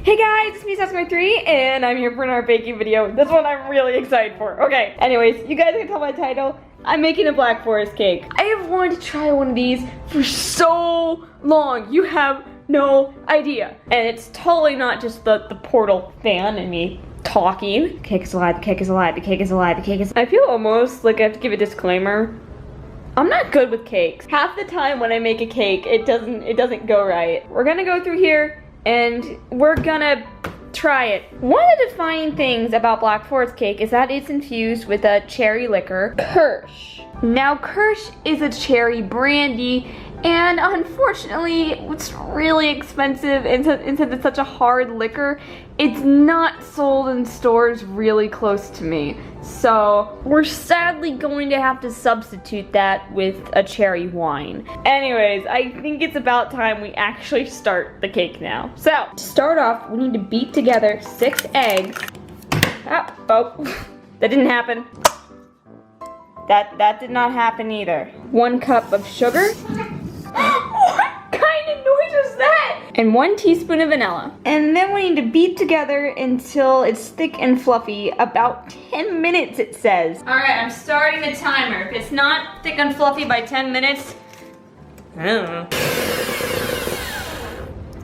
Hey guys, it's me, Sesame3, and I'm here for another baking video. This one I'm really excited for. Okay, anyways, you guys can tell by the title, I'm making a Black Forest cake. I have wanted to try one of these for so long. You have no idea. And it's totally not just the portal fan and me talking. The cake is alive, the cake is alive, the cake is alive, the cake is... I feel almost like I have to give a disclaimer. I'm not good with cakes. Half the time when I make a cake, it doesn't go right. We're gonna go through here and we're gonna try it. One of the defining things about Black Forest cake is that it's infused with a cherry liquor, Kirsch. Now Kirsch is a cherry brandy, and unfortunately it's really expensive, and since it's such a hard liquor, it's not sold in stores really close to me. So we're sadly going to have to substitute that with a cherry wine. Anyways, I think it's about time we actually start the cake now. So to start off, we need to beat together 6 eggs. Oh, that didn't happen. That did not happen either. 1 cup of sugar. What kind of noise is that? And 1 teaspoon of vanilla. And then we need to beat together until it's thick and fluffy. About 10 minutes it says. All right, I'm starting the timer. If it's not thick and fluffy by 10 minutes, I don't know.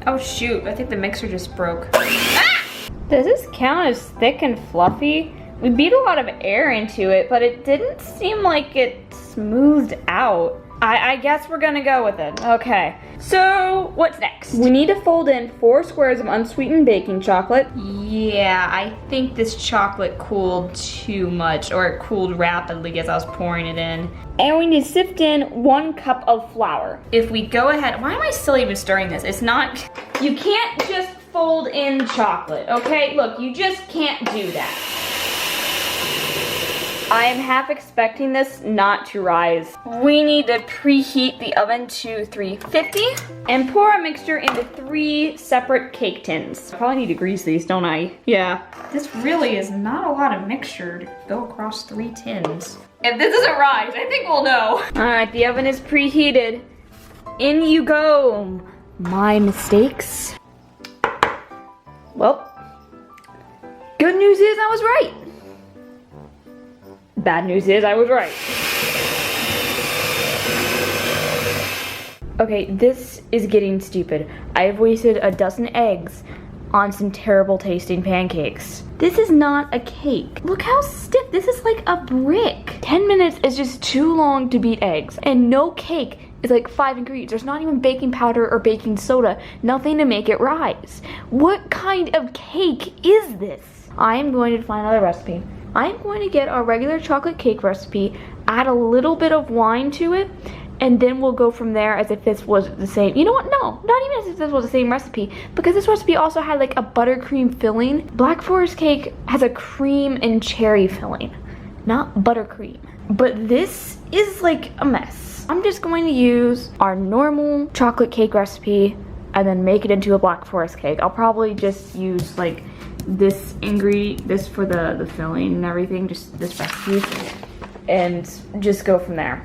Oh shoot, I think the mixer just broke. Ah! Does this count as thick and fluffy? We beat a lot of air into it, but it didn't seem like it smoothed out. I guess we're gonna go with it. Okay, so what's next? We need to fold in 4 squares of unsweetened baking chocolate. Yeah, I think this chocolate cooled too much, or it cooled rapidly as I was pouring it in. And we need to sift in 1 cup of flour. If we go ahead, why am I still even stirring this? It's not, you can't just fold in chocolate, okay? Look, you just can't do that. I am half expecting this not to rise. We need to preheat the oven to 350 and pour our mixture into 3 separate cake tins. I probably need to grease these, don't I? Yeah. This really is not a lot of mixture to go across 3 tins. If this doesn't rise, I think we'll know. All right, the oven is preheated. In you go. My mistakes. Well, good news is I was right. Bad news is I was right. Okay, this is getting stupid. I've wasted a dozen eggs on some terrible tasting pancakes. This is not a cake. Look how stiff, this is like a brick. 10 minutes is just too long to beat eggs. And no cake is like 5 ingredients. There's not even baking powder or baking soda, nothing to make it rise. What kind of cake is this? I am going to find another recipe. I'm going to get our regular chocolate cake recipe, add a little bit of wine to it, and then we'll go from there as if this was the same. You know what? No, not even as if this was the same recipe, because this recipe also had like a buttercream filling. Black Forest cake has a cream and cherry filling, not buttercream. But this is like a mess. I'm just going to use our normal chocolate cake recipe and then make it into a Black Forest cake. I'll probably just use like this ingredient, this for the filling and everything, just this recipe, and just go from there.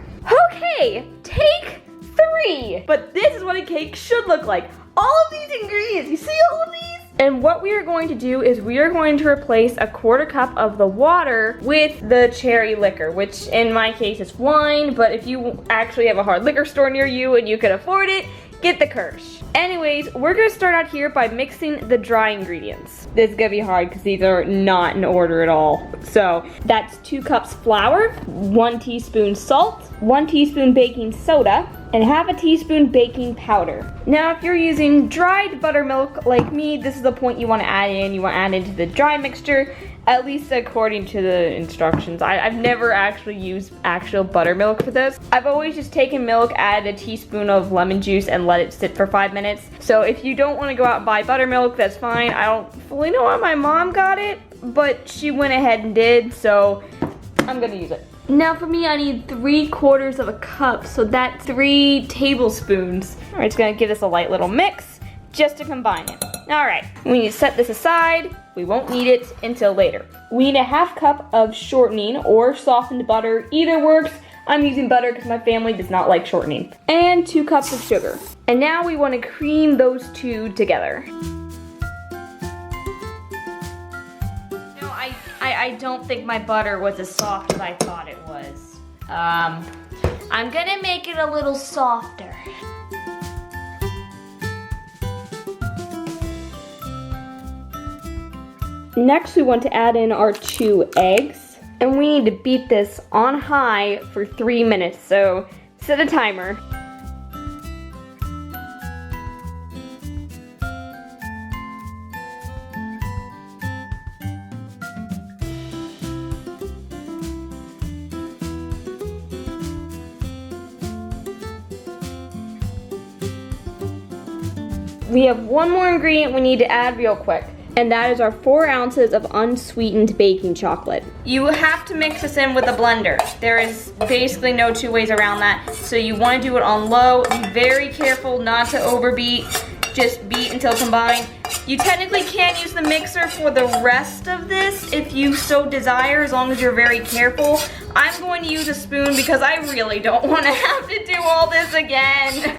Okay, take 3. But this is what a cake should look like. All of these ingredients, you see all of these? And what we are going to do is we are going to replace a 1/4 cup of the water with the cherry liquor, which in my case is wine, but if you actually have a hard liquor store near you and you can afford it, get the Kirsch. Anyways, we're gonna start out here by mixing the dry ingredients. This is gonna be hard because these are not in order at all. So that's 2 cups flour, 1 teaspoon salt, 1 teaspoon baking soda, and 1/2 teaspoon baking powder. Now, if you're using dried buttermilk like me, this is the point you wanna add in. You wanna add into the dry mixture, at least according to the instructions. I've never actually used actual buttermilk for this. I've always just taken milk, added a teaspoon of lemon juice, and let it sit for 5 minutes. So if you don't want to go out and buy buttermilk, that's fine. I don't fully know why my mom got it, but she went ahead and did, so I'm gonna use it. Now for me, I need 3/4 of a cup, so that's 3 tablespoons. All right, just gonna give this a light little mix just to combine it. All right, we need to set this aside. We won't need it until later. We need a 1/2 cup of shortening or softened butter, either works. I'm using butter because my family does not like shortening. And 2 cups of sugar. And now we want to cream those two together. I don't think my butter was as soft as I thought it was. I'm gonna make it a little softer. Next, we want to add in our 2 eggs. And we need to beat this on high for 3 minutes, so set a timer. We have one more ingredient we need to add real quick, and that is our 4 ounces of unsweetened baking chocolate. You have to mix this in with a blender. There is basically no 2 ways around that. So you want to do it on low. Be very careful not to overbeat. Just beat until combined. You technically can use the mixer for the rest of this if you so desire, as long as you're very careful. I'm going to use a spoon because I really don't want to have to do all this again.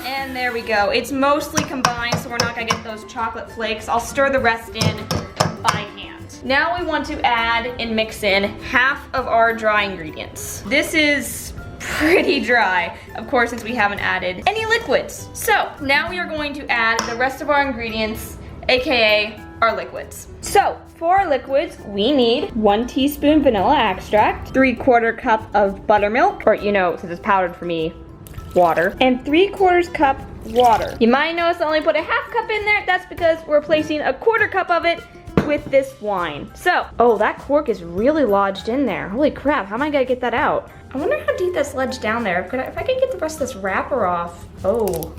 And there we go. It's mostly combined, so we're not gonna get those chocolate flakes. I'll stir the rest in by hand. Now we want to add and mix in half of our dry ingredients. This is pretty dry, of course, since we haven't added any liquids. So now we are going to add the rest of our ingredients, AKA our liquids. So for our liquids, we need 1 teaspoon vanilla extract, 3/4 cup of buttermilk, or since it's powdered for me, water, and 3/4 cup water. You might notice I only put a half cup in there. That's because we're placing a 1/4 cup of it with this wine. So, oh, that cork is really lodged in there. Holy crap, how am I gonna get that out? I wonder how deep that's lodged down there. If I could get the rest of this wrapper off. Oh,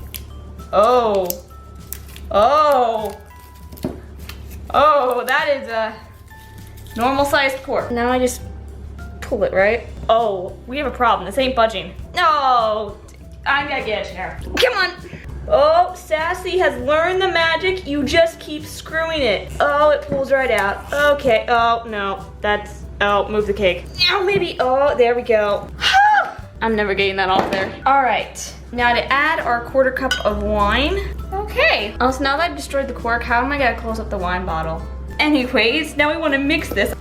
that is a normal sized cork. Now I just pull it, right? Oh, we have a problem. This ain't budging. No, I'm gonna get a chair. Come on. Oh, Sassy has learned the magic. You just keep screwing it. Oh, it pulls right out. Okay. Oh, no. Move the cake. Now maybe. Oh, there we go. I'm never getting that off there. All right. Now to add our 1/4 cup of wine. Okay. Oh, so now that I've destroyed the cork, how am I gonna close up the wine bottle? Anyways, now we want to mix this.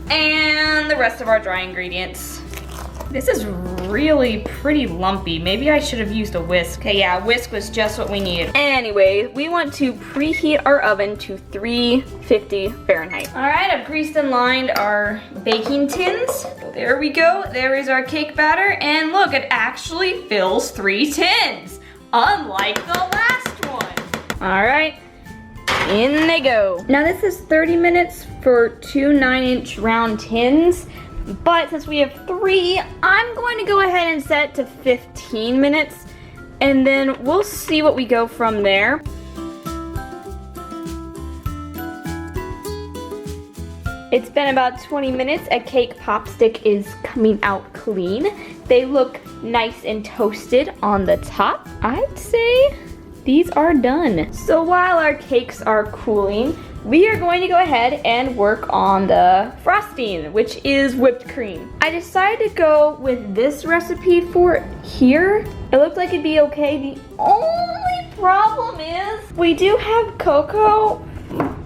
And the rest of our dry ingredients. This is really pretty lumpy. Maybe I should have used a whisk. Okay, yeah, a whisk was just what we needed. Anyway, we want to preheat our oven to 350 Fahrenheit. All right, I've greased and lined our baking tins. There we go. There is our cake batter. And look, it actually fills 3 tins, unlike the last one. All right. In they go. Now this is 30 minutes for 2 9-inch round tins, but since we have 3, I'm going to go ahead and set it to 15 minutes, and then we'll see what we go from there. It's been about 20 minutes. A cake popstick is coming out clean. They look nice and toasted on the top. I'd say these are done. So while our cakes are cooling, we are going to go ahead and work on the frosting, which is whipped cream. I decided to go with this recipe for here. It looked like it'd be okay. The only problem is we do have cocoa,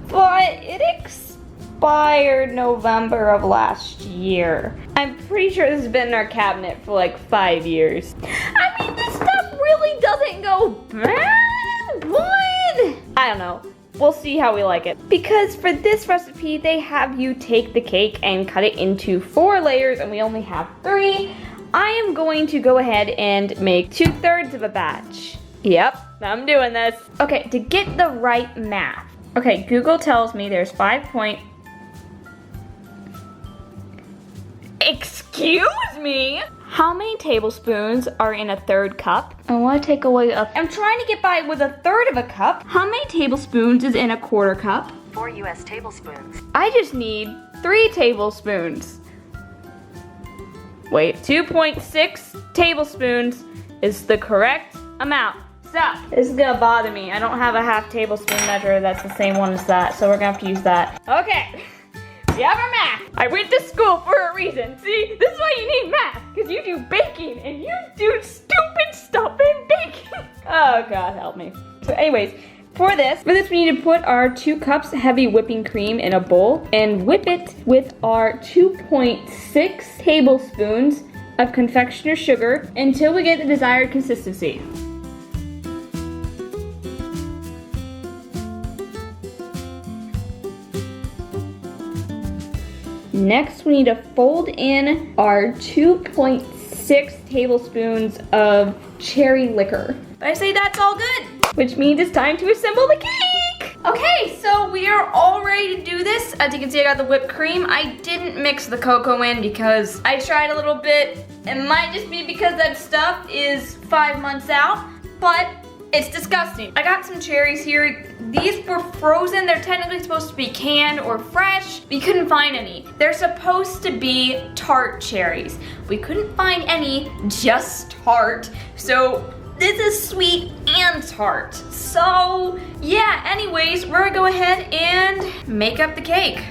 but it expired November of last year. I'm pretty sure this has been in our cabinet for like 5 years. I mean, this stuff really doesn't go bad, but I don't know. We'll see how we like it. Because for this recipe, they have you take the cake and cut it into 4 layers, and we only have 3. I am going to go ahead and make 2/3 of a batch. Yep, I'm doing this. Okay, to get the right math. Okay, Google tells me there's 5 point... Excuse me? How many tablespoons are in a 1/3 cup? I want to take away I'm trying to get by with 1/3 of a cup. How many tablespoons is in a 1/4 cup? 4 US tablespoons. I just need 3 tablespoons. Wait, 2.6 tablespoons is the correct amount. So, this is gonna bother me. I don't have a half tablespoon measure that's the same one as that, so we're gonna have to use that. Okay. We have our math. I went to school for a reason. See, this is why you need math, because you do baking and you do stupid stuff in baking. Oh God, help me. So anyways, For this, we need to put our 2 cups heavy whipping cream in a bowl and whip it with our 2.6 tablespoons of confectioner sugar until we get the desired consistency. Next, we need to fold in our 2.6 tablespoons of cherry liquor. But I say that's all good, which means it's time to assemble the cake. Okay, so we are all ready to do this. As you can see, I got the whipped cream. I didn't mix the cocoa in because I tried a little bit. It might just be because that stuff is 5 months out, but it's disgusting. I got some cherries here. These were frozen. They're technically supposed to be canned or fresh. We couldn't find any. They're supposed to be tart cherries. We couldn't find any, just tart. So this is sweet and tart. So yeah, anyways, we're gonna go ahead and make up the cake.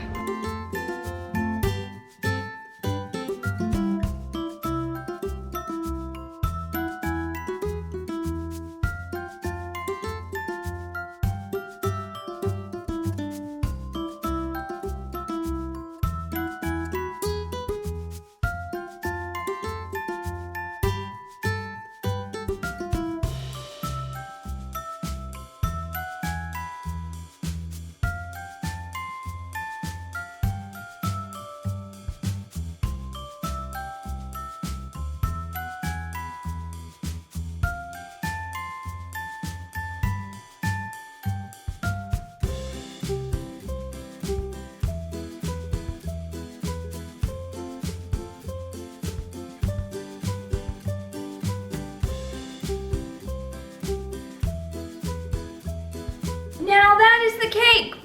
Now that is the cake.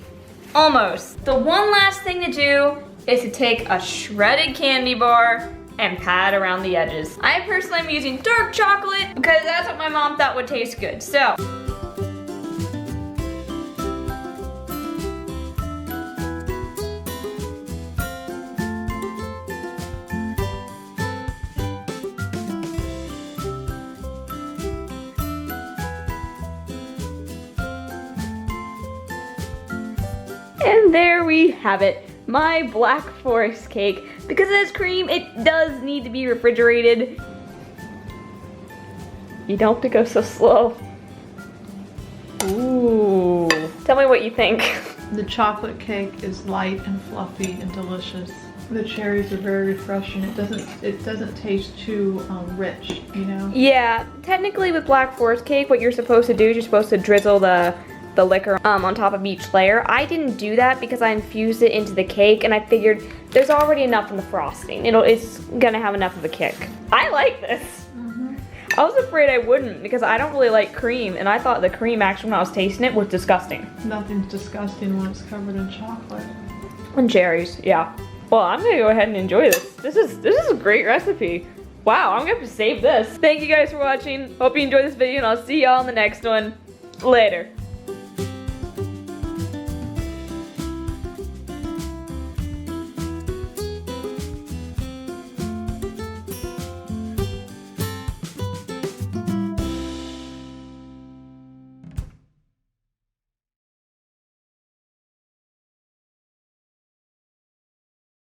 Almost. The one last thing to do is to take a shredded candy bar and pat around the edges. I personally am using dark chocolate because that's what my mom thought would taste good. So. And there we have it, my Black Forest cake. Because it has cream, it does need to be refrigerated. You don't have to go so slow. Ooh. Tell me what you think. The chocolate cake is light and fluffy and delicious. The cherries are very refreshing. It doesn't taste too rich, you know? Yeah, technically with Black Forest cake, what you're supposed to do is you're supposed to drizzle the liquor on top of each layer. I didn't do that because I infused it into the cake and I figured there's already enough in the frosting. It's gonna have enough of a kick. I like this. I was afraid I wouldn't because I don't really like cream and I thought the cream actually when I was tasting it was disgusting. Nothing's disgusting when it's covered in chocolate. And cherries, yeah. Well, I'm gonna go ahead and enjoy this. This is a great recipe. Wow, I'm gonna have to save this. Thank you guys for watching. Hope you enjoyed this video and I'll see y'all in the next one. Later.